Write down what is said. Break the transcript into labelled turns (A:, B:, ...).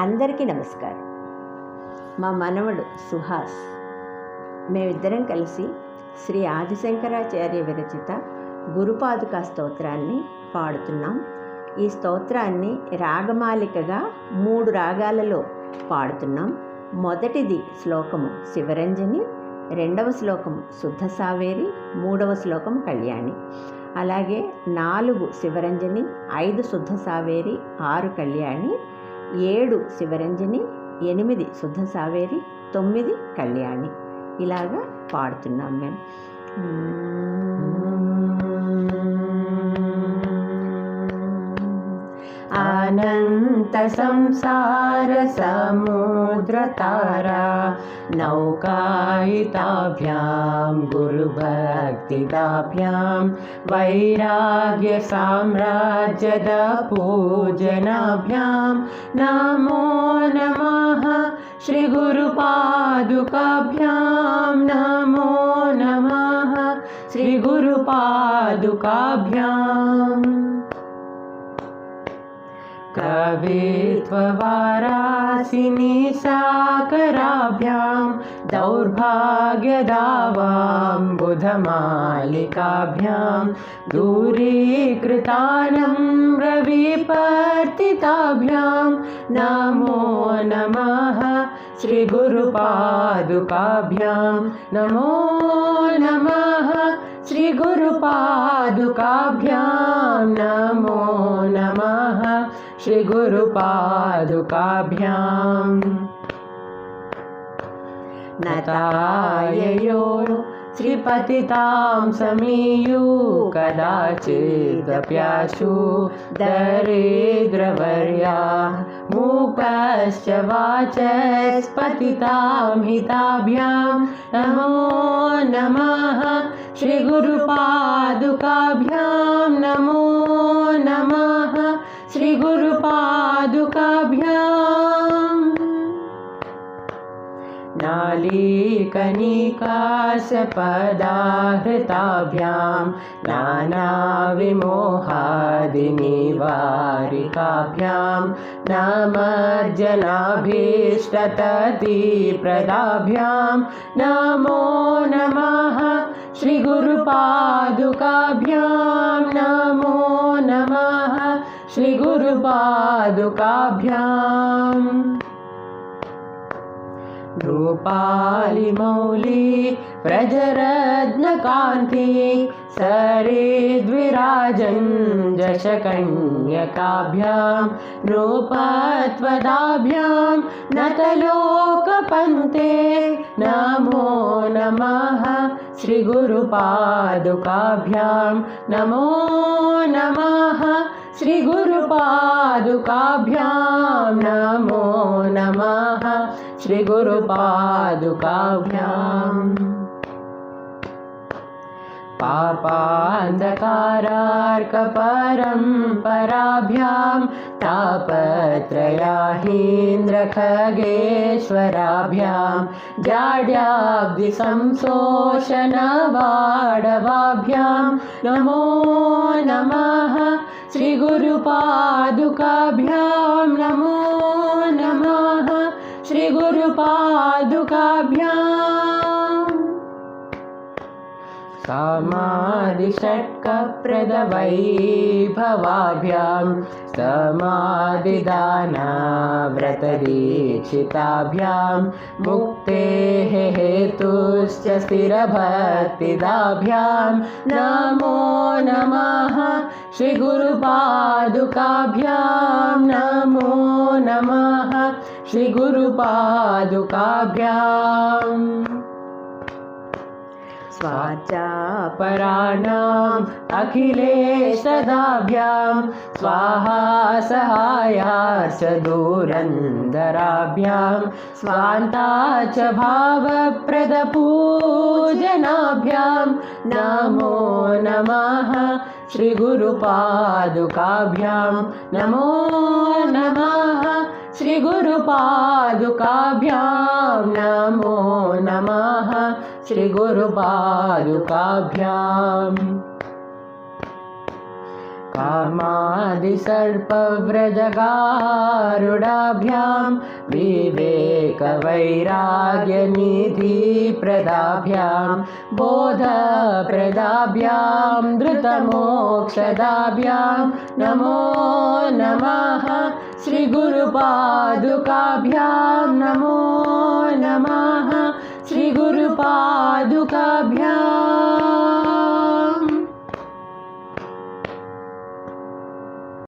A: అందరికీ నమస్కారం. మా మనవడు సుహాస్, మేమిద్దరం కలిసి శ్రీ ఆదిశంకరాచార్య విరచిత గురుపాదుకా స్తోత్రాన్ని పాడుతున్నాం. ఈ స్తోత్రాన్ని రాగమాలికగా 3 రాగాలలో పాడుతున్నాం. మొదటిది శ్లోకము శివరంజని, రెండవ శ్లోకం శుద్ధ సావేరి, మూడవ శ్లోకం కళ్యాణి. అలాగే 4 శివరంజని, 5 శుద్ధ సావేరి, 6 కళ్యాణి, 7 శివరంజని, 8 శుద్ధ సావేరి, 9 కళ్యాణి. ఇలాగా పాడుతున్నాం మేము.
B: అనంత సంసార సముద్ర తారా నౌకాయితాభ్యాం గురుభక్తిదాభ్యాం వైరాగ్య సామ్రాజ్యద పూజనాభ్యాం నమో నమః శ్రీ గురుపాదుకాభ్యాం నమో నమః శ్రీ గురుపాదుకాభ్యాం. कवित्ववारासिनी साकराभ्यां दौर्भाग्यदावां बुधमालिकाभ्यां दूरीकृतानं रविपर्तिताभ्यां नमो नमः श्रीगुरुपादुकाभ्यां नमो नमः श्रीगुरुपादुकाभ्यां नमो नमः श्रीगुरुपादुकाभ्यां. नताययो श्रीपतितां समीयु कदाचिदप्याशु दरिद्रवर्या मूकश्च वाचस्पतितां हिताभ्यां नमो नमः श्रीगुरुपादुकाभ्यां नमो नमः श्रीगुरुपादुकाभ्यां. नालीकनिकासपदाहृताभ्यां नानाविमोहादिनिवारिकाभ्यां नमर्जनाभीष्टततिप्रदाभ्यां नमो नमः श्रीगुरुपादुकाभ्यां नमो नमः श्रीगुरुपादुकाभ्यां. रूपालिमौली व्रजरत्नकान्ति सरिद्विराजन् जशकन्यकाभ्यां नृपत्वदाभ्यां नतलोकपन्ते नमो नमः श्रीगुरुपादुकाभ्यां नमो नमः श्रीगुरुपादुकाभ्यां नमो नमः श्रीगुरुपादुकाभ्यां. पापान्धकारार्कपरम्पराभ्यां तापत्रयाहीन्द्रखगेश्वराभ्यां जाड्याब्धिसंशोषणवाडवाभ्यां नमो नमः श्रीगुरुपादुकाभ्यां नमो नमः श्रीगुरुपादुकाभ्यां. समाधिषट्कप्रदवैभवाभ्यां समाधिदानाव्रतदीक्षिताभ्यां मुक्तेः हेतुश्च स्थिरभक्तिदाभ्यां नमो नमः श्रीगुरुपादुकाभ्यां नमो नमः श्रीगुरुपादुकाभ्यां. स्वाचापराणाम् अखिलेशदाभ्यां स्वाहा सहायार्षदूरन्दराभ्यां स्वान्ता च भावप्रदपूजनाभ्यां नमो नमः श्रीगुरुपादुकाभ्यां नमो नमः श्रीगुरुपादुकाभ्यां नमो नमः श्रीगुरुपादुकाभ्यां. कामादिसर्पव्रजगारुडाभ्यां विवेकवैराग्यनिधिप्रदाभ्यां बोधप्रदाभ्यां धृतमोक्षदाभ्यां नमो नमः। श्रीगुरुपादुकाभ्यां नमो नमः। श्रीगुरुपादुकाभ्यां